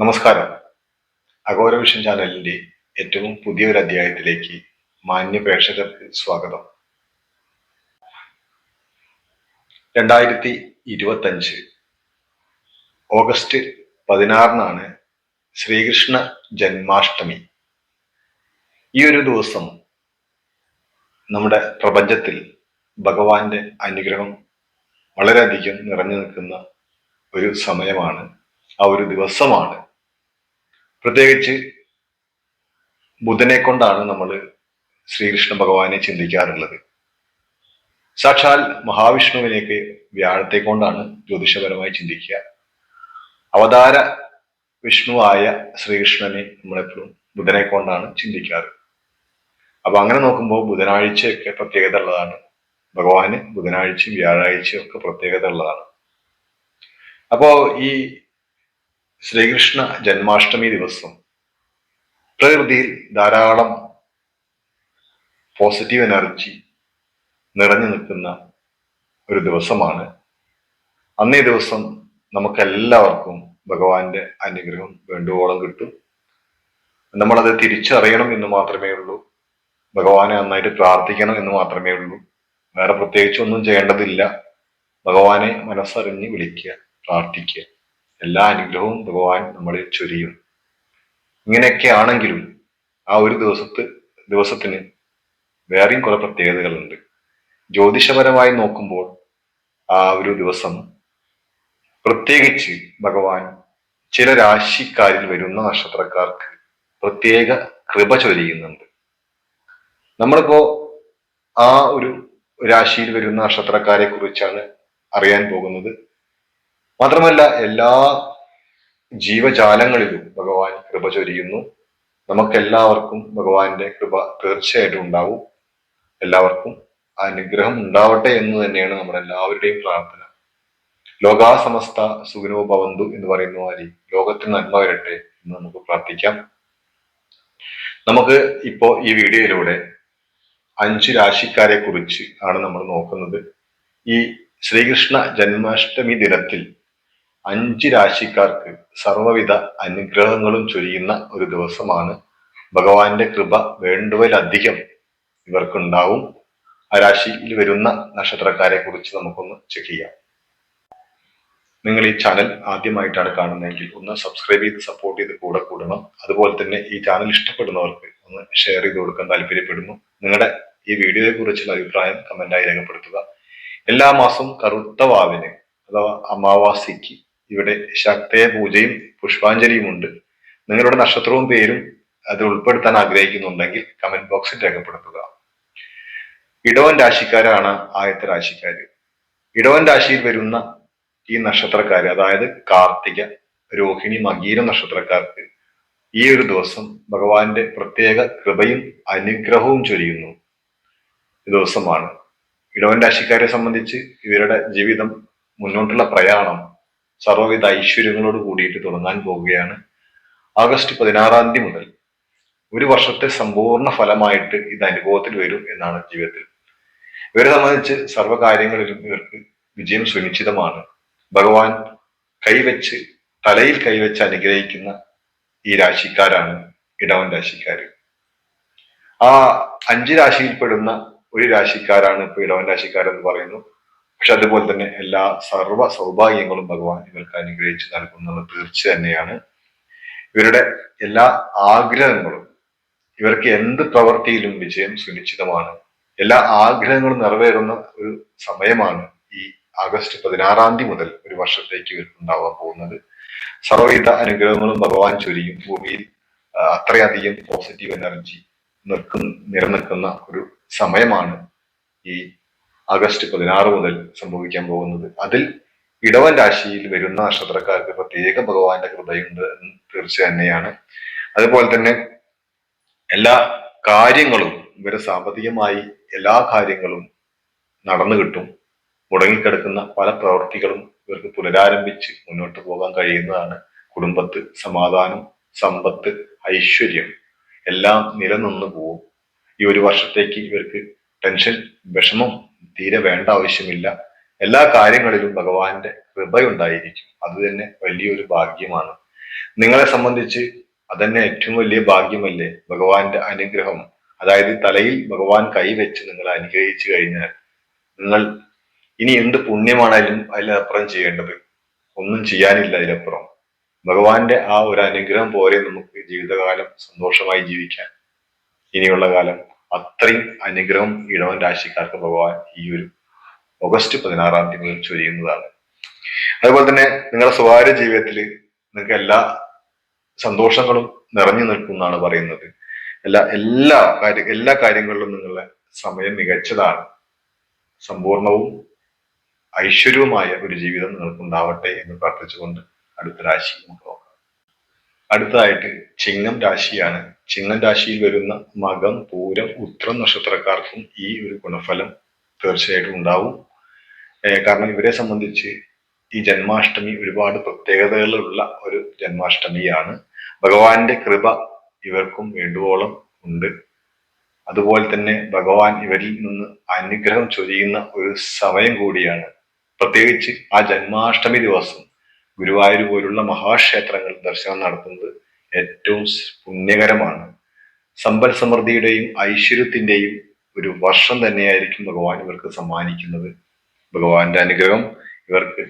നമസ്കാരം. അഘോര വിഷൻ ചാനലിന്റെ ഏറ്റവും പുതിയൊരു അധ്യായത്തിലേക്ക് മാന്യ പ്രേക്ഷകർക്ക് സ്വാഗതം. 2025 ഓഗസ്റ്റ് 16 ശ്രീകൃഷ്ണ ജന്മാഷ്ടമി. ഈ ഒരു ദിവസം നമ്മുടെ പ്രപഞ്ചത്തിൽ ഭഗവാന്റെ അനുഗ്രഹം വളരെയധികം നിറഞ്ഞു നിൽക്കുന്ന ഒരു സമയമാണ്, ആ ഒരു ദിവസമാണ്. പ്രത്യേകിച്ച് ബുധനെ കൊണ്ടാണ് നമ്മൾ ശ്രീകൃഷ്ണ ഭഗവാനെ ചിന്തിക്കാറുള്ളത്. സാക്ഷാൽ മഹാവിഷ്ണുവിനേക്ക് വ്യാഴത്തെ കൊണ്ടാണ് ജ്യോതിഷപരമായി ചിന്തിക്കുക. അവതാര വിഷ്ണുവായ ശ്രീകൃഷ്ണനെ നമ്മളെപ്പോഴും ബുധനെ കൊണ്ടാണ് ചിന്തിക്കാറ്. അപ്പൊ അങ്ങനെ നോക്കുമ്പോൾ ബുധനാഴ്ചയൊക്കെ പ്രത്യേകത ഉള്ളതാണ്. ഭഗവാന് ബുധനാഴ്ചയും വ്യാഴാഴ്ചയും ഒക്കെ പ്രത്യേകത ഉള്ളതാണ്. അപ്പോ ഈ ശ്രീകൃഷ്ണ ജന്മാഷ്ടമി ദിവസം പ്രകൃതിയിൽ ധാരാളം പോസിറ്റീവ് എനർജി നിറഞ്ഞു നിൽക്കുന്ന ഒരു ദിവസമാണ്. അന്നേ ദിവസം നമുക്കെല്ലാവർക്കും ഭഗവാന്റെ അനുഗ്രഹം വേണ്ടുവോളം കിട്ടും. നമ്മളത് തിരിച്ചറിയണം എന്ന് മാത്രമേ ഉള്ളൂ. ഭഗവാനെ നന്നായിട്ട് പ്രാർത്ഥിക്കണം എന്ന് മാത്രമേ ഉള്ളൂ. വേറെ പ്രത്യേകിച്ച് ഒന്നും ചെയ്യേണ്ടതില്ല. ഭഗവാനെ മനസ്സറിഞ്ഞ് വിളിക്കുക, പ്രാർത്ഥിക്കുക. എല്ലാ അനുഗ്രഹവും ഭഗവാൻ നമ്മളിൽ ചൊരിയും. ഇങ്ങനെയൊക്കെ ആണെങ്കിലും ആ ഒരു ദിവസത്തിന് വേറെയും കുറെ പ്രത്യേകതകളുണ്ട്. ജ്യോതിഷപരമായി നോക്കുമ്പോൾ ആ ഒരു ദിവസം പ്രത്യേകിച്ച് ഭഗവാൻ ചില രാശിക്കാരിൽ വരുന്ന നക്ഷത്രക്കാർക്ക് പ്രത്യേക കൃപ ചൊരിയുന്നുണ്ട്. നമ്മളിപ്പോ ആ ഒരു രാശിയിൽ വരുന്ന നക്ഷത്രക്കാരെ കുറിച്ചാണ് അറിയാൻ പോകുന്നത്. മാത്രമല്ല എല്ലാ ജീവജാലങ്ങളിലും ഭഗവാൻ കൃപ ചൊരിയുന്നു. നമുക്കെല്ലാവർക്കും ഭഗവാന്റെ കൃപ തീർച്ചയായിട്ടും ഉണ്ടാവും. എല്ലാവർക്കും അനുഗ്രഹം ഉണ്ടാവട്ടെ എന്ന് തന്നെയാണ് നമ്മുടെ എല്ലാവരുടെയും പ്രാർത്ഥന. ലോകാ സമസ്ത സുഖിനോ ഭവന്തു എന്ന് പറയുന്ന മാതിരി ലോകത്തിന് നന്മ വരട്ടെ എന്ന് നമുക്ക് പ്രാർത്ഥിക്കാം. നമുക്ക് ഇപ്പോ ഈ വീഡിയോയിലൂടെ 5 രാശിക്കാരെ കുറിച്ച് ആണ് നമ്മൾ നോക്കുന്നത്. ഈ ശ്രീകൃഷ്ണ ജന്മാഷ്ടമി ദിനത്തിൽ 5 രാശിക്കാർക്ക് സർവ്വവിധ അനുഗ്രഹങ്ങളും ചൊരിയുന്ന ഒരു ദിവസമാണ്. ഭഗവാന്റെ കൃപ വേണ്ടുവതിലധികം ഇവർക്കുണ്ടാവും. ആ രാശിയിൽ വരുന്ന നക്ഷത്രക്കാരെ കുറിച്ച് നമുക്കൊന്ന് ചെക്ക് ചെയ്യാം. നിങ്ങൾ ഈ ചാനൽ ആദ്യമായിട്ടാണ് കാണുന്നതെങ്കിൽ ഒന്ന് സബ്സ്ക്രൈബ് ചെയ്ത് സപ്പോർട്ട് ചെയ്ത് കൂടെ കൂടണം. അതുപോലെ തന്നെ ഈ ചാനൽ ഇഷ്ടപ്പെടുന്നവർക്ക് ഒന്ന് ഷെയർ ചെയ്ത് കൊടുക്കാൻ താല്പര്യപ്പെടുന്നു. നിങ്ങളുടെ ഈ വീഡിയോയെ കുറിച്ചുള്ള അഭിപ്രായം കമന്റായി രേഖപ്പെടുത്തുക. എല്ലാ മാസവും കറുത്ത വാവിന് അഥവാ അമാവാസിക്ക് ഇവിടെ ശക്തയ പൂജയും പുഷ്പാഞ്ജലിയും ഉണ്ട്. നിങ്ങളുടെ നക്ഷത്രവും പേരും അത് ഉൾപ്പെടുത്താൻ ആഗ്രഹിക്കുന്നുണ്ടെങ്കിൽ കമന്റ് ബോക്സിൽ രേഖപ്പെടുത്തുക. ഇടവൻ രാശിക്കാരാണ് ആദ്യത്തെ രാശിക്കാര്. ഇടവൻ രാശിയിൽ വരുന്ന ഈ നക്ഷത്രക്കാര്, അതായത് കാർത്തിക, രോഹിണി, മകീരം നക്ഷത്രക്കാർക്ക് ഈ ഒരു ദിവസം ഭഗവാന്റെ പ്രത്യേക കൃപയും അനുഗ്രഹവും ചൊരിയുന്നു ദിവസമാണ്. ഇടവൻ രാശിക്കാരെ സംബന്ധിച്ച് ഇവരുടെ ജീവിതം, മുന്നോട്ടുള്ള പ്രയാണം സർവ്വവിധ ഐശ്വര്യങ്ങളോട് കൂടിയിട്ട് തുടങ്ങാൻ പോവുകയാണ്. ആഗസ്റ്റ് 16 മുതൽ ഒരു വർഷത്തെ സമ്പൂർണ്ണ ഫലമായിട്ട് ഇത് അനുഭവത്തിൽ വരും എന്നാണ് ജീവിതത്തിൽ. ഇവരെ സംബന്ധിച്ച് സർവ്വകാര്യങ്ങളിലും ഇവർക്ക് വിജയം സുനിശ്ചിതമാണ്. ഭഗവാൻ തലയിൽ കൈവച്ച് അനുഗ്രഹിക്കുന്ന ഈ രാശിക്കാരാണ് ഇടവൻ രാശിക്കാര്. ആ 5 രാശിയിൽപ്പെടുന്ന ഒരു രാശിക്കാരാണ് ഇപ്പൊ ഇടവൻ രാശിക്കാരെന്ന് പറയുന്നു. പക്ഷെ അതുപോലെ തന്നെ എല്ലാ സർവ്വ സൗഭാഗ്യങ്ങളും ഭഗവാൻ ഇവർക്ക് അനുഗ്രഹിച്ച് നൽകുന്നത് തീർച്ച തന്നെയാണ്. ഇവരുടെ എല്ലാ ആഗ്രഹങ്ങളും, ഇവർക്ക് എന്ത് പ്രവൃത്തിയിലും വിജയം സുനിശ്ചിതമാണ്. എല്ലാ ആഗ്രഹങ്ങളും നിറവേറുന്ന ഒരു സമയമാണ് ഈ ആഗസ്റ്റ് 16 മുതൽ ഒരു വർഷത്തേക്ക് ഇവർക്ക് ഉണ്ടാവാൻ പോകുന്നത്. സർവ്വവിധ അനുഗ്രഹങ്ങളും ഭഗവാൻ ചൊരിയും. ഭൂമിയിൽ അത്രയധികം പോസിറ്റീവ് എനർജി നിലനിൽക്കുന്ന ഒരു സമയമാണ് ഈ ആഗസ്റ്റ് 16 മുതൽ സംഭവിക്കാൻ പോകുന്നത്. അതിൽ ഇടവൻ രാശിയിൽ വരുന്ന നക്ഷത്രക്കാർക്ക് പ്രത്യേക ഭഗവാന്റെ കൃപയുണ്ട് എന്ന് തീർച്ച തന്നെയാണ്. അതുപോലെ തന്നെ എല്ലാ കാര്യങ്ങളും, ഇവരെ സാമ്പത്തികമായി എല്ലാ കാര്യങ്ങളും നടന്നു കിട്ടും. മുടങ്ങിക്കിടക്കുന്ന പല പ്രവൃത്തികളും ഇവർക്ക് പുനരാരംഭിച്ച് മുന്നോട്ട് പോകാൻ കഴിയുന്നതാണ്. കുടുംബത്ത് സമാധാനം, സമ്പത്ത്, ഐശ്വര്യം എല്ലാം നിലനിന്നു പോവും. ഈ ഒരു വർഷത്തേക്ക് ഇവർക്ക് ടെൻഷൻ, വിഷമം തീരെ വേണ്ട ആവശ്യമില്ല. എല്ലാ കാര്യങ്ങളിലും ഭഗവാന്റെ കൃപയുണ്ടായിരിക്കും. അത് തന്നെ വലിയൊരു ഭാഗ്യമാണ്. നിങ്ങളെ സംബന്ധിച്ച് അതന്നെ ഏറ്റവും വലിയ ഭാഗ്യമല്ലേ, ഭഗവാന്റെ അനുഗ്രഹം. അതായത് തലയിൽ ഭഗവാൻ കൈവച്ച് നിങ്ങളെ അനുഗ്രഹിച്ചു കഴിഞ്ഞാൽ നിങ്ങൾ ഇനി എന്ത് പുണ്യമാണേലും അതിലപ്പുറം ചെയ്യേണ്ടത്? ഒന്നും ചെയ്യാനില്ല അതിലപ്പുറം. ഭഗവാന്റെ ആ ഒരു അനുഗ്രഹം പോരെ നമുക്ക് ജീവിതകാലം സന്തോഷമായി ജീവിക്കാൻ. ഇനിയുള്ള കാലം അത്രയും അനുഗ്രഹം ഇടവൻ രാശിക്കാർക്ക് ഭഗവാൻ ഈ ഒരു ഓഗസ്റ്റ് 16 മുതൽ ചൊരിയുന്നതാണ്. അതുപോലെ തന്നെ നിങ്ങളുടെ സ്വകാര്യ ജീവിതത്തിൽ നിങ്ങൾക്ക് സന്തോഷങ്ങളും നിറഞ്ഞു നിൽക്കുന്നതാണ് പറയുന്നത്. എല്ലാ കാര്യങ്ങളിലും നിങ്ങളുടെ സമയം മികച്ചതാണ്. സമ്പൂർണവും ഐശ്വര്യവുമായ ഒരു ജീവിതം നിങ്ങൾക്ക് ഉണ്ടാവട്ടെ എന്ന് പ്രാർത്ഥിച്ചുകൊണ്ട് അടുത്ത രാശി നമുക്ക് നോക്കാം. അടുത്തതായിട്ട് ചിങ്ങം രാശിയാണ്. ചിങ്ങം രാശിയിൽ വരുന്ന മകം, പൂരം, ഉത്രം നക്ഷത്രക്കാർക്കും ഈ ഒരു ഗുണഫലം തീർച്ചയായിട്ടും ഉണ്ടാവും. കാരണം ഇവരെ സംബന്ധിച്ച് ഈ ജന്മാഷ്ടമി ഒരുപാട് പ്രത്യേകതകളുള്ള ഒരു ജന്മാഷ്ടമിയാണ്. ഭഗവാന്റെ കൃപ ഇവർക്കും വേണ്ടുവോളം ഉണ്ട്. അതുപോലെ തന്നെ ഭഗവാൻ ഇവരിൽ നിന്ന് അനുഗ്രഹം ചൊരിയുന്ന ഒരു സമയം കൂടിയാണ്. പ്രത്യേകിച്ച് ആ ജന്മാഷ്ടമി ദിവസം ഗുരുവായൂർ പോലുള്ള മഹാക്ഷേത്രങ്ങൾ ദർശനം നടത്തുന്നത് ഏറ്റവും പുണ്യകരമാണ്. സമ്പൽ സമൃദ്ധിയുടെയും ഐശ്വര്യത്തിന്റെയും ഒരു വർഷം തന്നെയായിരിക്കും ഭഗവാൻ ഇവർക്ക് സമ്മാനിക്കുന്നത്. ഭഗവാന്റെ അനുഗ്രഹം ഇവർക്ക്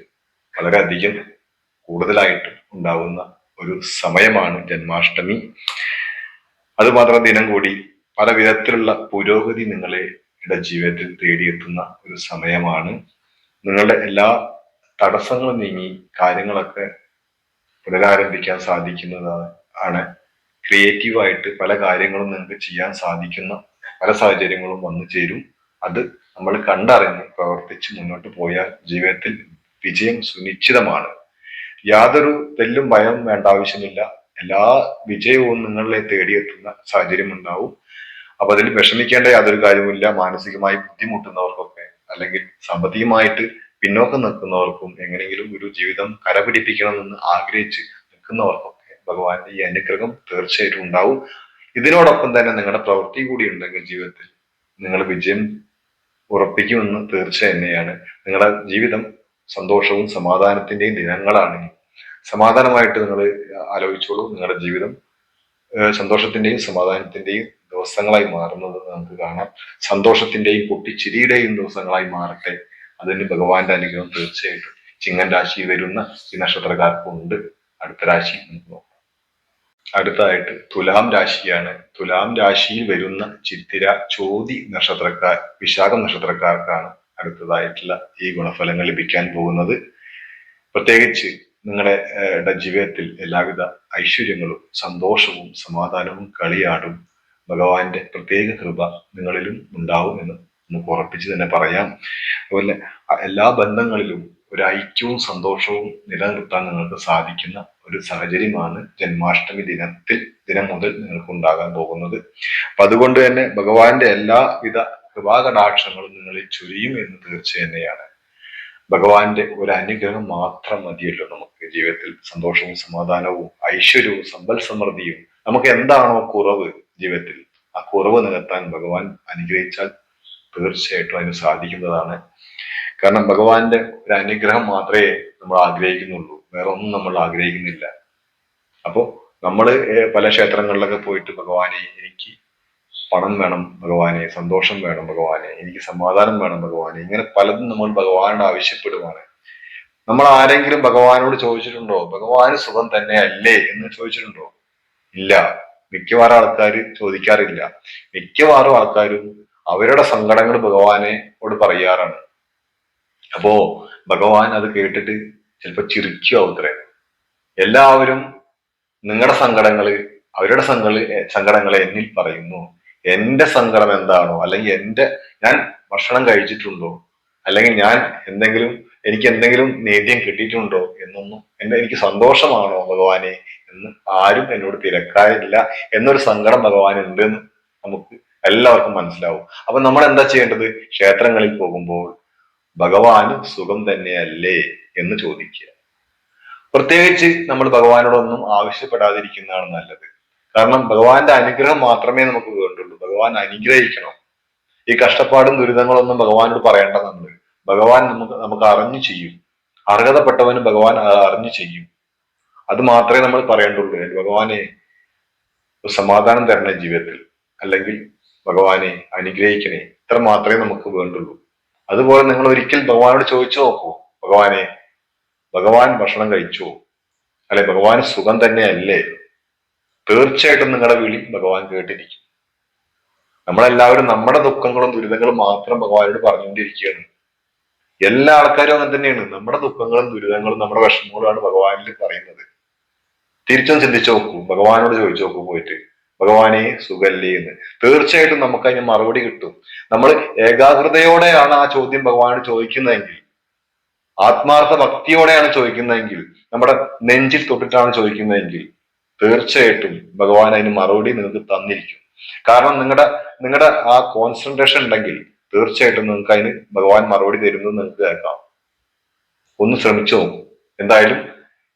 വളരെയധികം കൂടുതലായിട്ട് ഉണ്ടാവുന്ന ഒരു സമയമാണ് ജന്മാഷ്ടമി. അതുമാത്രം ദിനം കൂടി പല വിധത്തിലുള്ള പുരോഗതി നിങ്ങളെ ജീവിതത്തിൽ തേടിയെത്തുന്ന ഒരു സമയമാണ്. നിങ്ങളുടെ എല്ലാ തടസ്സങ്ങളും നീങ്ങി കാര്യങ്ങളൊക്കെ പുനരാരംഭിക്കാൻ സാധിക്കുന്നതാണ്. ക്രിയേറ്റീവായിട്ട് പല കാര്യങ്ങളും നിങ്ങൾക്ക് ചെയ്യാൻ സാധിക്കുന്ന പല സാഹചര്യങ്ങളും വന്നു ചേരും. അത് നമ്മൾ കണ്ടറിഞ്ഞ് പ്രവർത്തിച്ച് മുന്നോട്ട് പോയാൽ ജീവിതത്തിൽ വിജയം സുനിശ്ചിതമാണ്. യാതൊരു തെല്ലും ഭയം വേണ്ട ആവശ്യമില്ല. എല്ലാ വിജയവും നിങ്ങളെ തേടിയെത്തുന്ന സാഹചര്യം ഉണ്ടാവും. അപ്പൊ അതിൽ വിഷമിക്കേണ്ട യാതൊരു കാര്യമില്ല. മാനസികമായി ബുദ്ധിമുട്ടുന്നവർക്കൊക്കെ അല്ലെങ്കിൽ സാമ്പത്തികമായിട്ട് പിന്നോക്കം നിൽക്കുന്നവർക്കും എങ്ങനെയെങ്കിലും ഒരു ജീവിതം കരപിടിപ്പിക്കണമെന്ന് ആഗ്രഹിച്ച് നിൽക്കുന്നവർക്കൊക്കെ ഭഗവാന്റെ ഈ അനുഗ്രഹം തീർച്ചയായിട്ടും ഉണ്ടാവും. ഇതിനോടൊപ്പം തന്നെ നിങ്ങളുടെ പ്രവൃത്തി കൂടി ഉണ്ടെങ്കിൽ ജീവിതത്തിൽ നിങ്ങൾ വിജയം ഉറപ്പിക്കുമെന്ന് തീർച്ച തന്നെയാണ്. നിങ്ങളുടെ ജീവിതം സന്തോഷവും സമാധാനത്തിന്റെയും ദിനങ്ങളാണ്. സമാധാനമായിട്ട് നിങ്ങൾ ആലോചിച്ചോളൂ. നിങ്ങളുടെ ജീവിതം സന്തോഷത്തിന്റെയും സമാധാനത്തിന്റെയും ദിവസങ്ങളായി മാറുന്നത് നമുക്ക് കാണാം. സന്തോഷത്തിന്റെയും പൊട്ടിച്ചിരിയുടെയും ദിവസങ്ങളായി മാറട്ടെ. അതിന് ഭഗവാന്റെ അനുഗ്രഹം തീർച്ചയായിട്ടും ചിങ്ങൻ രാശിയിൽ വരുന്ന ഈ നക്ഷത്രക്കാർക്കുണ്ട്. അടുത്ത രാശി നമുക്ക് നോക്കാം. അടുത്തതായിട്ട് തുലാം രാശിയാണ്. തുലാം രാശിയിൽ വരുന്ന ചിത്തിര, ചോതി നക്ഷത്രക്കാർ, വിശാഖം നക്ഷത്രക്കാർക്കാണ് അടുത്തതായിട്ടുള്ള ഈ ഗുണഫലങ്ങൾ ലഭിക്കാൻ പോകുന്നത്. പ്രത്യേകിച്ച് നിങ്ങളുടെ ജീവിതത്തിൽ എല്ലാവിധ ഐശ്വര്യങ്ങളും സന്തോഷവും സമാധാനവും കളിയാടും ഭഗവാന്റെ പ്രത്യേക കൃപ നിങ്ങളിലും ഉണ്ടാവും എന്ന് നമുക്ക് ഉറപ്പിച്ച് തന്നെ പറയാം. അതുപോലെ എല്ലാ ബന്ധങ്ങളിലും ഒരു ഐക്യവും സന്തോഷവും നിലനിർത്താൻ നിങ്ങൾക്ക് സാധിക്കുന്ന ഒരു സാഹചര്യമാണ് ജന്മാഷ്ടമി ദിനം മുതൽ നിങ്ങൾക്ക് ഉണ്ടാകാൻ പോകുന്നത്. അപ്പൊ അതുകൊണ്ട് തന്നെ ഭഗവാന്റെ എല്ലാവിധ കൃപാകടാക്ഷങ്ങളും നിങ്ങളിൽ ചൊരിയും എന്ന് തീർച്ച തന്നെയാണ്. ഭഗവാന്റെ ഒരു അനുഗ്രഹം മാത്രം മതിയല്ലോ നമുക്ക് ജീവിതത്തിൽ സന്തോഷവും സമാധാനവും ഐശ്വര്യവും സമ്പൽ സമൃദ്ധിയും. നമുക്ക് എന്താണോ കുറവ് ജീവിതത്തിൽ, ആ കുറവ് നികത്താൻ ഭഗവാൻ അനുഗ്രഹിച്ചാൽ തീർച്ചയായിട്ടും അതിന് സാധിക്കുന്നതാണ്. കാരണം ഭഗവാന്റെ ഒരു അനുഗ്രഹം മാത്രമേ നമ്മൾ ആഗ്രഹിക്കുന്നുള്ളൂ, വേറെ ഒന്നും നമ്മൾ ആഗ്രഹിക്കുന്നില്ല. അപ്പോ നമ്മള് പല ക്ഷേത്രങ്ങളിലൊക്കെ പോയിട്ട് ഭഗവാനെ എനിക്ക് പണം വേണം, ഭഗവാനെ സന്തോഷം വേണം, ഭഗവാനെ എനിക്ക് സമാധാനം വേണം, ഭഗവാനെ, ഇങ്ങനെ പലതും നമ്മൾ ഭഗവാനോട് ആവശ്യപ്പെടുവാണ്. നമ്മൾ ആരെങ്കിലും ഭഗവാനോട് ചോദിച്ചിട്ടുണ്ടോ ഭഗവാന് സുഖം തന്നെ അല്ലേ എന്ന് ചോദിച്ചിട്ടുണ്ടോ? ഇല്ല. മിക്കവാറും ആൾക്കാർ ചോദിക്കാറില്ല. മിക്കവാറും ആൾക്കാരും അവരുടെ സങ്കടങ്ങൾ ഭഗവാനോട് പറയാറാണ്. അപ്പോ ഭഗവാൻ അത് കേട്ടിട്ട് ചിലപ്പോ ചിരിക്കുവത്രേ. എല്ലാവരും നിങ്ങളുടെ അവരുടെ സങ്കടങ്ങളെ എന്നിൽ പറയുന്നു. എന്റെ സങ്കടം എന്താണോ, അല്ലെങ്കിൽ ഞാൻ ഭക്ഷണം കഴിച്ചിട്ടുണ്ടോ, അല്ലെങ്കിൽ എനിക്ക് എന്തെങ്കിലും നേദ്യം കിട്ടിയിട്ടുണ്ടോ എന്നൊന്നും, എനിക്ക് സന്തോഷമാണോ ഭഗവാനെ എന്ന് ആരും എന്നോട് തിരക്കാറില്ല എന്നൊരു സങ്കടം ഭഗവാൻ ഉണ്ട് എന്ന് നമുക്ക് എല്ലാവർക്കും മനസ്സിലാവും. അപ്പൊ നമ്മൾ എന്താ ചെയ്യേണ്ടത്? ക്ഷേത്രങ്ങളിൽ പോകുമ്പോൾ ഭഗവാന് സുഖം തന്നെയല്ലേ എന്ന് ചോദിക്കുക. പ്രത്യേകിച്ച് നമ്മൾ ഭഗവാനോടൊന്നും ആവശ്യപ്പെടാതിരിക്കുന്നതാണ് നല്ലത്. കാരണം ഭഗവാന്റെ അനുഗ്രഹം മാത്രമേ നമുക്ക് വേണ്ടുള്ളൂ. ഭഗവാൻ അനുഗ്രഹിക്കണം. ഈ കഷ്ടപ്പാടും ദുരിതങ്ങളൊന്നും ഭഗവാനോട് പറയേണ്ട. ഭഗവാൻ നമുക്ക് അറിഞ്ഞു ചെയ്യും. അർഹതപ്പെട്ടവന് ഭഗവാൻ അറിഞ്ഞു ചെയ്യും. അത് മാത്രമേ നമ്മൾ പറയേണ്ടുള്ളൂ. ഭഗവാനെ സമാധാനം തരണേ ജീവിതത്തിൽ, അല്ലെങ്കിൽ ഭഗവാനെ അനുഗ്രഹിക്കണേ, ഇത്ര മാത്രമേ നമുക്ക് വേണ്ടുള്ളൂ. അതുപോലെ നിങ്ങൾ ഒരിക്കൽ ഭഗവാനോട് ചോദിച്ചു നോക്കൂ, ഭഗവാനെ, ഭഗവാൻ ഭക്ഷണം കഴിച്ചു, അല്ലെ ഭഗവാൻ സുഖം തന്നെയല്ലേ? തീർച്ചയായിട്ടും നിങ്ങളുടെ വിളി ഭഗവാൻ കേട്ടിരിക്കും. നമ്മളെല്ലാവരും നമ്മുടെ ദുഃഖങ്ങളും ദുരിതങ്ങളും മാത്രം ഭഗവാനോട് പറഞ്ഞുകൊണ്ടിരിക്കുകയാണ്. എല്ലാ ആൾക്കാരും അങ്ങനെ തന്നെയാണ്. നമ്മുടെ ദുഃഖങ്ങളും ദുരിതങ്ങളും നമ്മുടെ വിഷമങ്ങളുമാണ് ഭഗവാനിൽ പറയുന്നത്. തിരിച്ചും ചിന്തിച്ചു നോക്കൂ, ഭഗവാനോട് ചോദിച്ചു നോക്കൂ പോയിട്ട്, ഭഗവാനെ സുഖല്ലേ എന്ന്. തീർച്ചയായിട്ടും നമുക്ക് അതിന് മറുപടി കിട്ടും. നമ്മൾ ഏകാഗ്രതയോടെയാണ് ആ ചോദ്യം ഭഗവാനോട് ചോദിക്കുന്നതെങ്കിൽ, ആത്മാർത്ഥ ഭക്തിയോടെയാണ് ചോദിക്കുന്നതെങ്കിൽ, നമ്മുടെ നെഞ്ചിൽ തൊട്ടിട്ടാണ് ചോദിക്കുന്നതെങ്കിൽ, തീർച്ചയായിട്ടും ഭഗവാൻ അതിന് മറുപടി നിങ്ങൾക്ക് തന്നിരിക്കും. കാരണം നിങ്ങളുടെ ആ കോൺസെൻട്രേഷൻ ഉണ്ടെങ്കിൽ തീർച്ചയായിട്ടും നിങ്ങൾക്ക് അതിന് ഭഗവാൻ മറുപടി തരുന്നത് നിങ്ങൾക്ക് കേൾക്കാം. ഒന്ന് ശ്രമിച്ചു നോക്കും. എന്തായാലും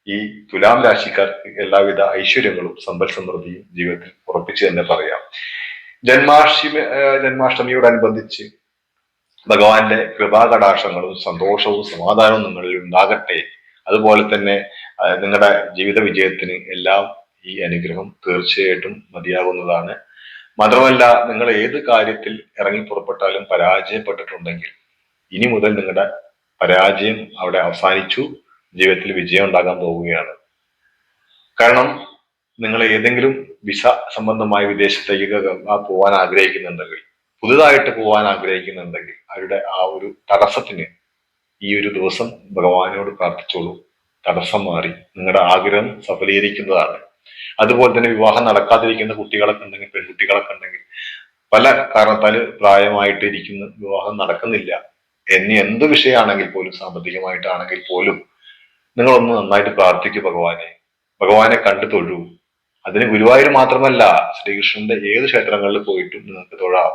ഈ തുലാം രാശിക്കാർക്ക് എല്ലാവിധ ഐശ്വര്യങ്ങളും സമ്പൽ സമൃദ്ധിയും ജീവിതത്തിൽ ഉറപ്പിച്ച് തന്നെ പറയാം. ജന്മാഷ്ടമിയോടനുബന്ധിച്ച് ഭഗവാന്റെ കൃപാകടാക്ഷങ്ങളും സന്തോഷവും സമാധാനവും നിങ്ങളിൽ ഉണ്ടാകട്ടെ. അതുപോലെ തന്നെ നിങ്ങളുടെ ജീവിത വിജയത്തിന് എല്ലാം ഈ അനുഗ്രഹം തീർച്ചയായിട്ടും മതിയാകുന്നതാണ്. മാത്രമല്ല, നിങ്ങൾ ഏത് കാര്യത്തിൽ ഇറങ്ങി പുറപ്പെട്ടാലും പരാജയപ്പെട്ടിട്ടുണ്ടെങ്കിൽ ഇനി മുതൽ നിങ്ങളുടെ പരാജയം അവിടെ അവസാനിച്ചു, ജീവിതത്തിൽ വിജയം ഉണ്ടാകാൻ പോവുകയാണ്. കാരണം നിങ്ങൾ ഏതെങ്കിലും വിസ സംബന്ധമായ വിദേശത്തേക്ക് പോകാൻ ആഗ്രഹിക്കുന്നുണ്ടെങ്കിൽ, പുതുതായിട്ട് പോകാൻ ആഗ്രഹിക്കുന്നുണ്ടെങ്കിൽ, അവരുടെ ആ ഒരു തടസ്സത്തിന് ഈ ഒരു ദിവസം ഭഗവാനോട് പ്രാർത്ഥിച്ചോളൂ. തടസ്സം മാറി നിങ്ങളുടെ ആഗ്രഹം സഫലീകരിക്കുന്നതാണ്. അതുപോലെ തന്നെ വിവാഹം നടക്കാതിരിക്കുന്ന കുട്ടികളൊക്കെ ഉണ്ടെങ്കിൽ, പെൺകുട്ടികളൊക്കെ ഉണ്ടെങ്കിൽ, പല കാരണത്താൽ പ്രായമായിട്ട് ഇരിക്കുന്ന വിവാഹം നടക്കുന്നില്ല, ഇനി എന്ത് വിഷയമാണെങ്കിൽ പോലും, സാമ്പത്തികമായിട്ടാണെങ്കിൽ പോലും, നിങ്ങളൊന്ന് നന്നായിട്ട് പ്രാർത്ഥിക്കൂ ഭഗവാനെ. ഭഗവാനെ കണ്ടു തൊഴൂ. അതിന് ഗുരുവായൂർ മാത്രമല്ല, ശ്രീകൃഷ്ണന്റെ ഏത് ക്ഷേത്രങ്ങളിൽ പോയിട്ടും നിങ്ങൾക്ക് തൊഴാം,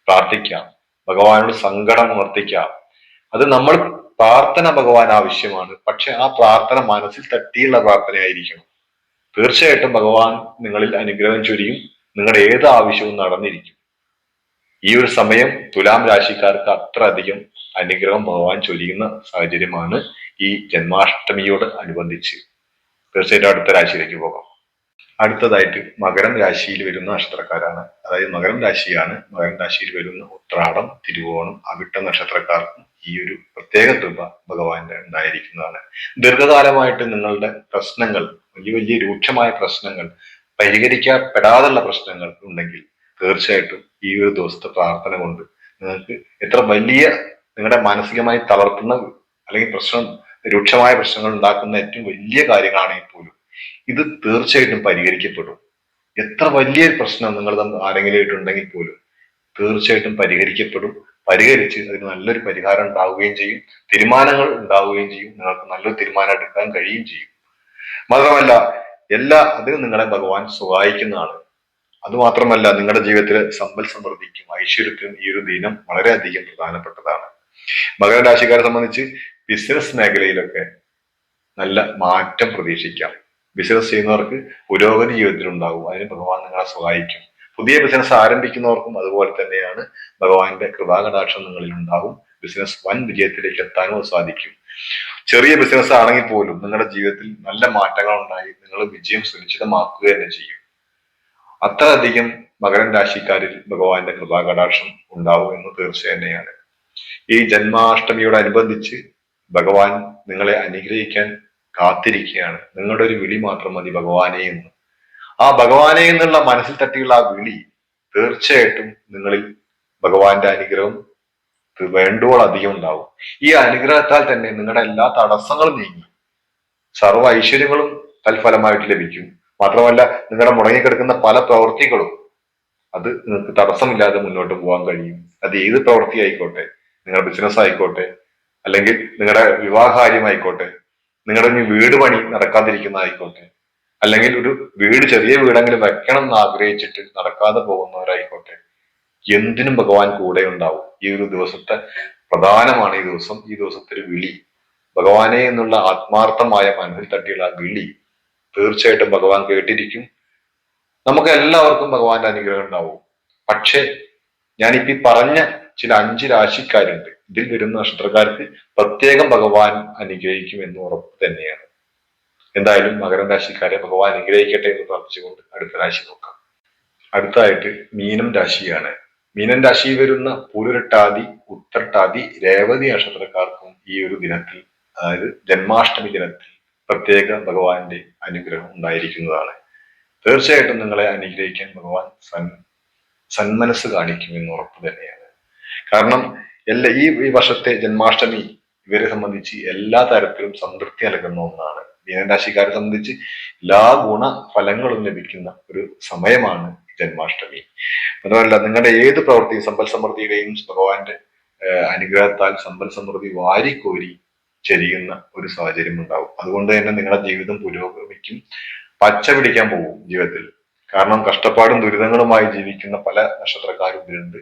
പ്രാർത്ഥിക്കാം, ഭഗവാനോട് സങ്കടം ഉണർത്തിക്കാം. അത് നമ്മൾ പ്രാർത്ഥന ഭഗവാൻ ആവശ്യമാണ്. പക്ഷെ ആ പ്രാർത്ഥന മനസ്സിൽ തട്ടിയുള്ള പ്രാർത്ഥനയായിരിക്കണം. തീർച്ചയായിട്ടും ഭഗവാൻ നിങ്ങളിൽ അനുഗ്രഹം ചൊരിയും. നിങ്ങളുടെ ഏത് ആവശ്യവും നടന്നിരിക്കും. ഈ ഒരു സമയം തുലാം രാശിക്കാർക്ക് അത്ര അധികം അനുഗ്രഹം ഭഗവാൻ ചൊരിയുന്ന സാഹചര്യമാണ് ഈ ജന്മാഷ്ടമിയോട് അനുബന്ധിച്ച്. തീർച്ചയായിട്ടും അടുത്ത രാശിയിലേക്ക് പോകാം. അടുത്തതായിട്ട് മകരം രാശിയിൽ വരുന്ന നക്ഷത്രക്കാരാണ്. അതായത് മകരം രാശിയാണ്. മകരം രാശിയിൽ വരുന്ന ഉത്രാടം, തിരുവോണം, അവിട്ട നക്ഷത്രക്കാർക്കും ഈ ഒരു പ്രത്യേക കൃപ ഭഗവാന്റെ ഉണ്ടായിരിക്കുന്നതാണ്. ദീർഘകാലമായിട്ട് നിങ്ങളുടെ പ്രശ്നങ്ങൾ, വലിയ വലിയ രൂക്ഷമായ പ്രശ്നങ്ങൾ, പരിഹരിക്കപ്പെടാതുള്ള പ്രശ്നങ്ങൾ ഉണ്ടെങ്കിൽ തീർച്ചയായിട്ടും ഈ ഒരു ദിവസത്തെ പ്രാർത്ഥന കൊണ്ട് നിങ്ങൾക്ക് എത്ര വലിയ, നിങ്ങളുടെ മാനസികമായി തളർത്തുന്ന അല്ലെങ്കിൽ രൂക്ഷമായ പ്രശ്നങ്ങൾ ഉണ്ടാക്കുന്ന ഏറ്റവും വലിയ കാര്യങ്ങളാണെങ്കിൽ പോലും ഇത് തീർച്ചയായിട്ടും പരിഹരിക്കപ്പെടും. എത്ര വലിയ പ്രശ്നം നിങ്ങൾ ആരെങ്കിലും ആയിട്ടുണ്ടെങ്കിൽ പോലും തീർച്ചയായിട്ടും പരിഹരിക്കപ്പെടും. പരിഹരിച്ച് അതിന് നല്ലൊരു പരിഹാരം ഉണ്ടാവുകയും ചെയ്യും. തീരുമാനങ്ങൾ ഉണ്ടാവുകയും ചെയ്യും. നിങ്ങൾക്ക് നല്ലൊരു തീരുമാനം എടുക്കാൻ കഴിയുകയും ചെയ്യും. മാത്രമല്ല, അതിനും നിങ്ങളെ ഭഗവാൻ സഹായിക്കുന്നതാണ്. അതുമാത്രമല്ല, നിങ്ങളുടെ ജീവിതത്തിലെ സമ്പൽ സമൃദ്ധിക്കും ഐശ്വര്യത്തിനും ഈ ഒരു ദിനം വളരെയധികം പ്രധാനപ്പെട്ടതാണ്. മകരരാശിക്കാരെ സംബന്ധിച്ച് ബിസിനസ് മേഖലയിലൊക്കെ നല്ല മാറ്റം പ്രതീക്ഷിക്കാം. ബിസിനസ് ചെയ്യുന്നവർക്ക് പുരോഗതി ജീവിതത്തിൽ ഉണ്ടാകും. അതിന് ഭഗവാൻ നിങ്ങളെ സഹായിക്കും. പുതിയ ബിസിനസ് ആരംഭിക്കുന്നവർക്കും അതുപോലെ തന്നെയാണ്. ഭഗവാന്റെ കൃപാകടാക്ഷം നിങ്ങളിൽ ഉണ്ടാകും. ബിസിനസ് വൻ വിജയത്തിലേക്ക് എത്താനും സാധിക്കും. ചെറിയ ബിസിനസ് ആണെങ്കിൽ പോലും നിങ്ങളുടെ ജീവിതത്തിൽ നല്ല മാറ്റങ്ങൾ ഉണ്ടായി നിങ്ങൾ വിജയം സുനിശ്ചിതമാക്കുക തന്നെ ചെയ്യും. അത്രയധികം മകരം രാശിക്കാരിൽ ഭഗവാന്റെ കൃപാകടാക്ഷം ഉണ്ടാവും എന്ന് തീർച്ച തന്നെയാണ്. ഈ ജന്മാഷ്ടമിയോടനുബന്ധിച്ച് ഭഗവാൻ നിങ്ങളെ അനുഗ്രഹിക്കാൻ കാത്തിരിക്കുകയാണ്. നിങ്ങളുടെ ഒരു വിളി മാത്രം മതി ഭഗവാനെ എന്ന്. ആ ഭഗവാനെ എന്നുള്ള മനസ്സിൽ തട്ടിയുള്ള ആ വിളി തീർച്ചയായിട്ടും നിങ്ങളിൽ ഭഗവാന്റെ അനുഗ്രഹം വേണ്ടുവോളം അധികം ഉണ്ടാവും. ഈ അനുഗ്രഹത്താൽ തന്നെ നിങ്ങളുടെ എല്ലാ തടസ്സങ്ങളും നീങ്ങി സർവ്വ ഐശ്വര്യങ്ങളും തൽഫലമായിട്ട് ലഭിക്കും. മാത്രമല്ല, നിങ്ങളുടെ മുടങ്ങിക്കിടക്കുന്ന പല പ്രവൃത്തികളും അത് നിങ്ങൾക്ക് തടസ്സമില്ലാതെ മുന്നോട്ട് പോകാൻ കഴിയും. അത് ഏത് പ്രവൃത്തി ആയിക്കോട്ടെ, നിങ്ങളുടെ ബിസിനസ് ആയിക്കോട്ടെ, അല്ലെങ്കിൽ നിങ്ങളുടെ വിവാഹകാര്യമായിക്കോട്ടെ, നിങ്ങളുടെ വീട് പണി നടക്കാതിരിക്കുന്നതായിക്കോട്ടെ, അല്ലെങ്കിൽ ഒരു ചെറിയ വീടെങ്കിലും വെക്കണം എന്ന് ആഗ്രഹിച്ചിട്ട് നടക്കാതെ പോകുന്നവരായിക്കോട്ടെ, എന്തിനും ഭഗവാൻ കൂടെ ഉണ്ടാവും. ഈ ഒരു ദിവസത്തെ പ്രധാനമാണ് ഈ ദിവസം. ഈ ദിവസത്തെ ഒരു വിളി, ഭഗവാനെ എന്നുള്ള ആത്മാർത്ഥമായ മനസ്സിൽ തട്ടിയുള്ള ആ വിളി തീർച്ചയായിട്ടും ഭഗവാൻ കേട്ടിരിക്കും. നമുക്ക് എല്ലാവർക്കും ഭഗവാന്റെ അനുഗ്രഹം ഉണ്ടാവും. പക്ഷേ ഞാനിപ്പോ പറഞ്ഞ ചില 5 രാശിക്കാരുണ്ട്. ഇതിൽ വരുന്ന നക്ഷത്രക്കാർക്ക് പ്രത്യേകം ഭഗവാൻ അനുഗ്രഹിക്കും എന്ന് ഉറപ്പ് തന്നെയാണ്. എന്തായാലും മകരം രാശിക്കാരെ ഭഗവാൻ അനുഗ്രഹിക്കട്ടെ എന്ന് പ്രാർത്ഥിച്ചുകൊണ്ട് അടുത്ത രാശി നോക്കാം. അടുത്തതായിട്ട് മീനം രാശിയാണ്. മീനം രാശിയിൽ വരുന്ന പൂരുരുട്ടാതി, ഉത്രട്ടാതി, രേവതി നക്ഷത്രക്കാർക്കും ഈ ഒരു ദിനത്തിൽ, അതായത് ജന്മാഷ്ടമി ദിനത്തിൽ പ്രത്യേക ഭഗവാന്റെ അനുഗ്രഹം ഉണ്ടായിരിക്കുന്നതാണ്. തീർച്ചയായിട്ടും നിങ്ങളെ അനുഗ്രഹിക്കാൻ ഭഗവാൻ സന്മനസ് കാണിക്കുമെന്ന് ഉറപ്പ് തന്നെയാണ്. കാരണം ഈ വർഷത്തെ ജന്മാഷ്ടമി ഇവരെ സംബന്ധിച്ച് എല്ലാ തരത്തിലും സംതൃപ്തി നൽകുന്ന ഒന്നാണ്. മീനരാശിക്കാരെ സംബന്ധിച്ച് എല്ലാ ഗുണഫലങ്ങളും ലഭിക്കുന്ന ഒരു സമയമാണ് ജന്മാഷ്ടമി. അതുമല്ല, നിങ്ങളുടെ ഏത് പ്രവൃത്തിയും സമ്പൽ സമൃദ്ധിയുടെയും ഭഗവാന്റെ അനുഗ്രഹത്താൽ സമ്പൽ സമൃദ്ധി വാരിക്കോരി ചെരിയുന്ന ഒരു സാഹചര്യം ഉണ്ടാവും. അതുകൊണ്ട് തന്നെ നിങ്ങളുടെ ജീവിതം പുരോഗമിക്കും, പച്ച പിടിക്കാൻ പോകും ജീവിതത്തിൽ. കാരണം കഷ്ടപ്പാടും ദുരിതങ്ങളുമായി ജീവിക്കുന്ന പല നക്ഷത്രക്കാരും ഇതിലുണ്ട്.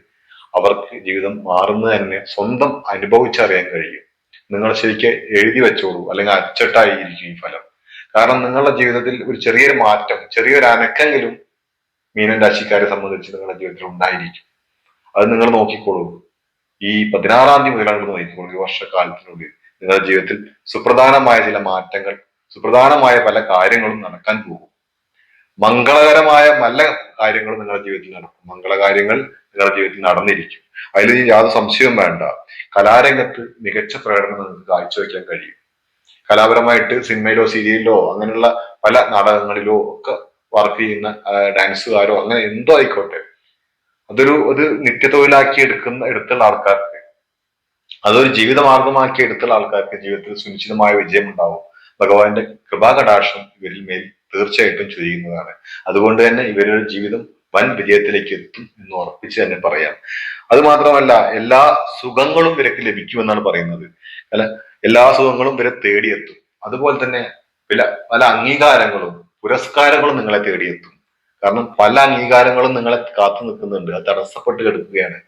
അവർക്ക് ജീവിതം മാറുന്നത് തന്നെ സ്വന്തം അനുഭവിച്ചറിയാൻ കഴിയും. നിങ്ങൾ ശരിക്കും എഴുതി വെച്ചോളൂ, അല്ലെങ്കിൽ അച്ചട്ടായിരിക്കും ഈ ഫലം. കാരണം നിങ്ങളുടെ ജീവിതത്തിൽ ഒരു ചെറിയൊരു മാറ്റം, ചെറിയൊരു അനക്കെങ്കിലും മീനൻ രാശിക്കാരെ സംബന്ധിച്ച് നിങ്ങളുടെ ജീവിതത്തിൽ ഉണ്ടായിരിക്കും. അത് നിങ്ങൾ നോക്കിക്കോളൂ. ഈ 16-ാം തീയതി മുതലാണ് നോക്കിക്കോളൂ. ഈ വർഷക്കാലത്തിനുള്ളിൽ നിങ്ങളുടെ ജീവിതത്തിൽ സുപ്രധാനമായ ചില മാറ്റങ്ങൾ, സുപ്രധാനമായ പല കാര്യങ്ങളും നടക്കാൻ പോകും. മംഗളകരമായ നല്ല കാര്യങ്ങൾ നിങ്ങളുടെ ജീവിതത്തിൽ നടക്കും. മംഗളകാര്യങ്ങൾ നിങ്ങളുടെ ജീവിതത്തിൽ നടന്നിരിക്കും. അതിൽ യാതൊരു സംശയവും വേണ്ട. കലാരംഗത്ത് മികച്ച പ്രകടനം നിങ്ങൾക്ക് കാഴ്ചവെക്കാൻ കഴിയും. കലാപരമായിട്ട് സിനിമയിലോ സീരിയലിലോ അങ്ങനെയുള്ള പല നാടകങ്ങളിലോ ഒക്കെ വർക്ക് ചെയ്യുന്ന ഡാൻസുകാരോ അങ്ങനെ എന്തോ ആയിക്കോട്ടെ, അത് നിത്യതൊഴിലാക്കി എടുത്തുള്ള ആൾക്കാർക്ക്, അതൊരു ജീവിതമാർഗമാക്കി എടുത്തുള്ള ആൾക്കാർക്ക് ജീവിതത്തിൽ സുനിശ്ചിതമായ വിജയം ഉണ്ടാവും. ഭഗവാന്റെ കൃപാകടാക്ഷം ഇവരിൽ മേൽ തീർച്ചയായിട്ടും ചെയ്യുന്നതാണ്. അതുകൊണ്ട് തന്നെ ഇവരുടെ ജീവിതം വൻ വിജയത്തിലേക്ക് എത്തും എന്ന് ഉറപ്പിച്ച് തന്നെ പറയാം. അത് മാത്രമല്ല, എല്ലാ സുഖങ്ങളും ഇവർക്ക് ലഭിക്കുമെന്നാണ് പറയുന്നത്. അല്ല, എല്ലാ സുഖങ്ങളും ഇവരെ തേടിയെത്തും. അതുപോലെ തന്നെ പല അംഗീകാരങ്ങളും പുരസ്കാരങ്ങളും നിങ്ങളെ തേടിയെത്തും. കാരണം പല അംഗീകാരങ്ങളും നിങ്ങളെ കാത്തു നിൽക്കുന്നുണ്ട്, അത് തടസ്സപ്പെട്ട് കിടക്കുകയാണ്.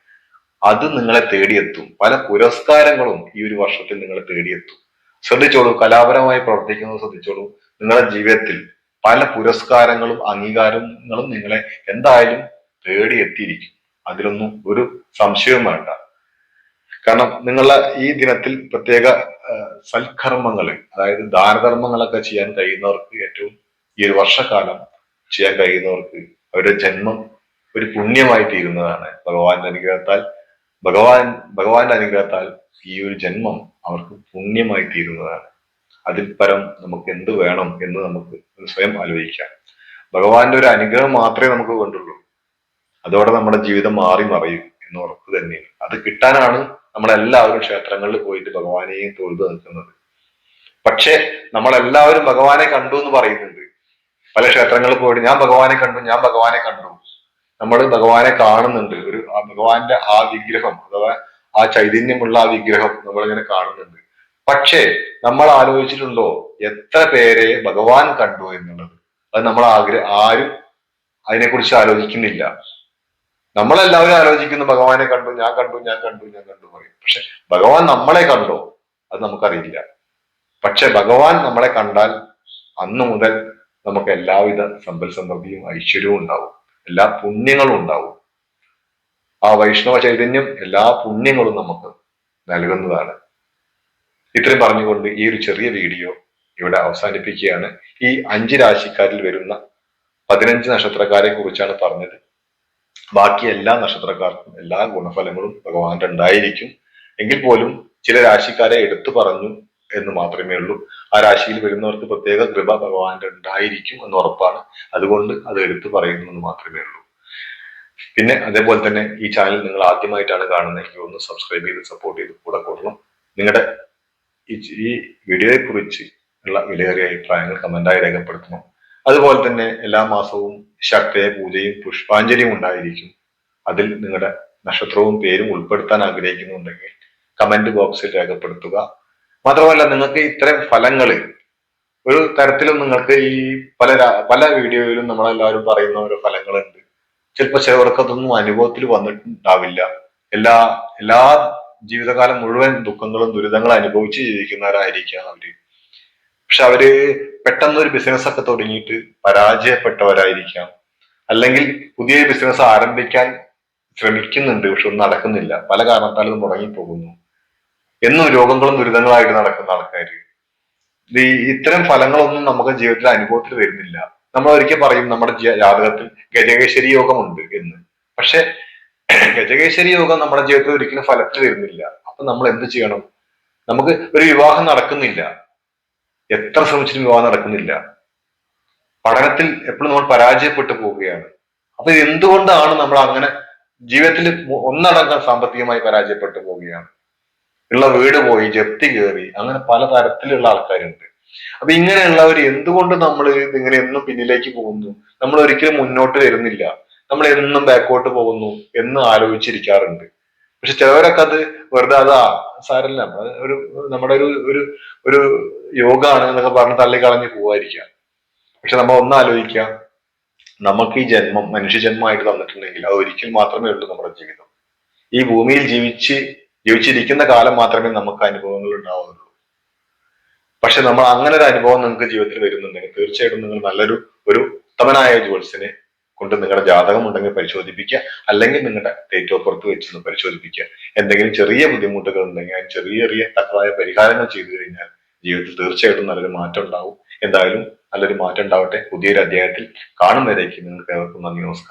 അത് നിങ്ങളെ തേടിയെത്തും. പല പുരസ്കാരങ്ങളും ഈ ഒരു വർഷത്തിൽ നിങ്ങളെ തേടിയെത്തും. ശ്രദ്ധിച്ചോളൂ, കലാപരമായി പ്രവർത്തിക്കുന്നത് ശ്രദ്ധിച്ചോളൂ. നിങ്ങളുടെ ജീവിതത്തിൽ പല പുരസ്കാരങ്ങളും അംഗീകാരങ്ങളും നിങ്ങളെ എന്തായാലും തേടിയെത്തിയിരിക്കും. അതിലൊന്നും ഒരു സംശയവും വേണ്ട. കാരണം നിങ്ങളെ ഈ ദിനത്തിൽ പ്രത്യേക സൽക്കർമ്മങ്ങൾ, അതായത് ദാനധർമ്മങ്ങളൊക്കെ ചെയ്യാൻ കഴിയുന്നവർക്ക്, ഏറ്റവും ഈ ഒരു വർഷക്കാലം ചെയ്യാൻ കഴിയുന്നവർക്ക് അവരുടെ ജന്മം ഒരു പുണ്യമായി തീരുന്നതാണ്. ഭഗവാന്റെ അനുഗ്രഹത്താൽ ഈ ഒരു ജന്മം അവർക്ക് പുണ്യമായി തീരുന്നതാണ്. അതിൽ പരം നമുക്ക് എന്ത് വേണം എന്ന് നമുക്ക് സ്വയം ആലോചിക്കാം. ഭഗവാന്റെ ഒരു അനുഗ്രഹം മാത്രമേ നമുക്ക് വേണ്ടുള്ളൂ. അതോടെ നമ്മുടെ ജീവിതം മാറി മറയും എന്ന് ഉറപ്പ് തന്നെയാണ്. അത് കിട്ടാനാണ് നമ്മളെല്ലാവരും ക്ഷേത്രങ്ങളിൽ പോയിട്ട് ഭഗവാനെയും തൊഴുതു നിൽക്കുന്നത്. പക്ഷെ നമ്മളെല്ലാവരും ഭഗവാനെ കണ്ടു എന്ന് പറയുന്നുണ്ട്. പല ക്ഷേത്രങ്ങളിൽ പോയിട്ട് ഞാൻ ഭഗവാനെ കണ്ടു. നമ്മൾ ഭഗവാനെ കാണുന്നുണ്ട്. ഭഗവാന്റെ ആ വിഗ്രഹം, അഥവാ ആ ചൈതന്യമുള്ള ആ വിഗ്രഹം നമ്മളിങ്ങനെ കാണുന്നുണ്ട്. പക്ഷേ നമ്മൾ ആലോചിച്ചിട്ടുണ്ടോ എത്ര പേരെ ഭഗവാൻ കണ്ടു എന്നുള്ളത്? അത് നമ്മൾ ആരും അതിനെക്കുറിച്ച് ആലോചിക്കുന്നില്ല. നമ്മളെല്ലാവരും ആലോചിക്കുന്നു ഭഗവാനെ കണ്ടു, ഞാൻ കണ്ടു പറയും. പക്ഷെ ഭഗവാൻ നമ്മളെ കണ്ടോ? അത് നമുക്കറിയില്ല. പക്ഷെ ഭഗവാൻ നമ്മളെ കണ്ടാൽ അന്നു മുതൽ നമുക്ക് എല്ലാവിധ സമ്പൽ സമൃദ്ധിയും ഐശ്വര്യവും ഉണ്ടാവും, എല്ലാ പുണ്യങ്ങളും ഉണ്ടാവും. ആ വൈഷ്ണവ ചൈതന്യം എല്ലാ പുണ്യങ്ങളും നമുക്ക് നൽകുന്നതാണ്. ഇത്രയും പറഞ്ഞുകൊണ്ട് ഈ ഒരു ചെറിയ വീഡിയോ ഇവിടെ അവസാനിപ്പിക്കുകയാണ്. ഈ 5 രാശിക്കാരിൽ വരുന്ന 15 നക്ഷത്രക്കാരെ കുറിച്ചാണ് പറഞ്ഞത്. ബാക്കി എല്ലാ നക്ഷത്രക്കാർക്കും എല്ലാ ഗുണഫലങ്ങളും ഭഗവാന്റെ ഉണ്ടായിരിക്കും. എങ്കിൽ പോലും ചില രാശിക്കാരെ എടുത്തു പറഞ്ഞു എന്ന് മാത്രമേ ഉള്ളൂ. ആ രാശിയിൽ വരുന്നവർക്ക് പ്രത്യേക കൃപ ഭഗവാന്റെ ഉണ്ടായിരിക്കും എന്ന് ഉറപ്പാണ്. അതുകൊണ്ട് അത് എടുത്തു പറയുന്നു എന്ന് മാത്രമേ ഉള്ളൂ. പിന്നെ അതേപോലെ തന്നെ ഈ ചാനൽ നിങ്ങൾ ആദ്യമായിട്ടാണ് കാണുന്നതെങ്കിൽ ഒന്ന് സബ്സ്ക്രൈബ് ചെയ്ത് സപ്പോർട്ട് ചെയ്ത് കൂടെ കൂടണം. നിങ്ങളുടെ ഈ വീഡിയോയെ കുറിച്ച് ഉള്ള വിലയേറിയ അഭിപ്രായങ്ങൾ കമന്റായി രേഖപ്പെടുത്തണം. അതുപോലെ തന്നെ എല്ലാ മാസവും ശക്തയ പൂജയും പുഷ്പാഞ്ജലിയും ഉണ്ടായിരിക്കും. അതിൽ നിങ്ങളുടെ നക്ഷത്രവും പേരും ഉൾപ്പെടുത്താൻ ആഗ്രഹിക്കുന്നുണ്ടെങ്കിൽ കമന്റ് ബോക്സിൽ രേഖപ്പെടുത്തുക. മാത്രമല്ല, നിങ്ങൾക്ക് ഇത്തരം ഫലങ്ങൾ ഒരു തരത്തിലും നിങ്ങൾക്ക് ഈ പല വീഡിയോയിലും നമ്മളെല്ലാവരും പറയുന്ന ഓരോ ഫലങ്ങളുണ്ട്. ചിലപ്പോൾ ചിലവർക്കതൊന്നും അനുഭവത്തിൽ വന്നിട്ടുണ്ടാവില്ല. എല്ലാ ജീവിതകാലം മുഴുവൻ ദുഃഖങ്ങളും ദുരിതങ്ങളും അനുഭവിച്ച് ജീവിക്കുന്നവരായിരിക്കാം അവര്. പക്ഷെ അവര് പെട്ടെന്നൊരു ബിസിനസ് ഒക്കെ തുടങ്ങിയിട്ട് പരാജയപ്പെട്ടവരായിരിക്കാം. അല്ലെങ്കിൽ പുതിയ ബിസിനസ് ആരംഭിക്കാൻ ശ്രമിക്കുന്നുണ്ട്, പക്ഷെ ഒന്നും നടക്കുന്നില്ല. പല കാരണത്താലും മുടങ്ങിപ്പോകുന്നു. എന്നും രോഗങ്ങളും ദുരിതങ്ങളായിട്ട് നടക്കുന്ന ആൾക്കാര്. ഇത്തരം ഫലങ്ങളൊന്നും നമുക്ക് ജീവിതത്തിൽ അനുഭവത്തിൽ വരുന്നില്ല. നമ്മൾ ഒരിക്കൽ പറയും നമ്മുടെ ജാതകത്തിൽ ഗജകേശ്വരി യോഗമുണ്ട് എന്ന്. പക്ഷെ ഗജകേശ്വരി യോഗം നമ്മുടെ ജീവിതത്തിൽ ഒരിക്കലും ഫലത്തിൽ വരുന്നില്ല. അപ്പൊ നമ്മൾ എന്ത് ചെയ്യണം? നമുക്ക് ഒരു വിവാഹം നടക്കുന്നില്ല, എത്ര ശ്രമിച്ചിട്ടും വിവാഹം നടക്കുന്നില്ല, പഠനത്തിൽ എപ്പോഴും നമ്മൾ പരാജയപ്പെട്ടു പോവുകയാണ്. അപ്പൊ എന്തുകൊണ്ടാണ് നമ്മൾ അങ്ങനെ ജീവിതത്തിൽ ഒന്നടങ്കം സാമ്പത്തികമായി പരാജയപ്പെട്ടു പോവുകയാണ്? ഉള്ള വീട് പോയി, ജപ്തി കയറി, അങ്ങനെ പല തരത്തിലുള്ള ആൾക്കാരുണ്ട്. അപ്പൊ ഇങ്ങനെയുള്ളവർ എന്തുകൊണ്ട് നമ്മൾ ഇതിങ്ങനെ എന്നും പിന്നിലേക്ക് പോകുന്നു? നമ്മൾ ഒരിക്കലും മുന്നോട്ട് വരുന്നില്ല, നമ്മൾ എന്നും ബാക്കോട്ട് പോകുന്നു എന്ന് ആലോചിച്ചിരിക്കാറുണ്ട്. പക്ഷെ ചിലവരൊക്കെ അത് വെറുതെ അതാ സാരല്ല, ഒരു നമ്മുടെ ഒരു ഒരു യോഗമാണ് എന്നൊക്കെ പറഞ്ഞ് തള്ളിക്കളഞ്ഞ് പോവായിരിക്കാം. പക്ഷെ നമ്മൾ ഒന്ന് ആലോചിക്കാം, നമുക്ക് ഈ ജന്മം മനുഷ്യജന്മമായിട്ട് തന്നിട്ടുണ്ടെങ്കിൽ അത് ഒരിക്കൽ മാത്രമേ ഉള്ളൂ നമ്മുടെ ജീവിതം. ഈ ഭൂമിയിൽ ജീവിച്ചിരിക്കുന്ന കാലം മാത്രമേ നമുക്ക് അനുഭവങ്ങൾ ഉണ്ടാവുന്നുള്ളൂ. പക്ഷെ നമ്മൾ അങ്ങനെ ഒരു അനുഭവം നിങ്ങൾക്ക് ജീവിതത്തിൽ വരുന്നുണ്ടെങ്കിൽ തീർച്ചയായിട്ടും നിങ്ങൾ നല്ലൊരു ഉത്തമനായ ജ്യോത്സ്യനെ കൊണ്ട് നിങ്ങളുടെ ജാതകം ഉണ്ടെങ്കിൽ പരിശോധിപ്പിക്കുക, അല്ലെങ്കിൽ നിങ്ങളുടെ ഡേറ്റ് ഓഫ് ബർത്ത് വെച്ചൊന്ന് പരിശോധിപ്പിക്കുക. എന്തെങ്കിലും ചെറിയ ബുദ്ധിമുട്ടുകൾ ഉണ്ടെങ്കിൽ അതിന് ചെറിയ ചെറിയ തക്കതായ പരിഹാരങ്ങൾ ചെയ്തു കഴിഞ്ഞാൽ ജീവിതത്തിൽ തീർച്ചയായിട്ടും നല്ലൊരു മാറ്റം ഉണ്ടാവും. എന്തായാലും നല്ലൊരു മാറ്റം ഉണ്ടാവട്ടെ. പുതിയൊരു അധ്യായത്തിൽ കാണും വരേക്കും നിങ്ങൾക്ക് ഏവർക്കും നന്ദി, നമസ്കാരം.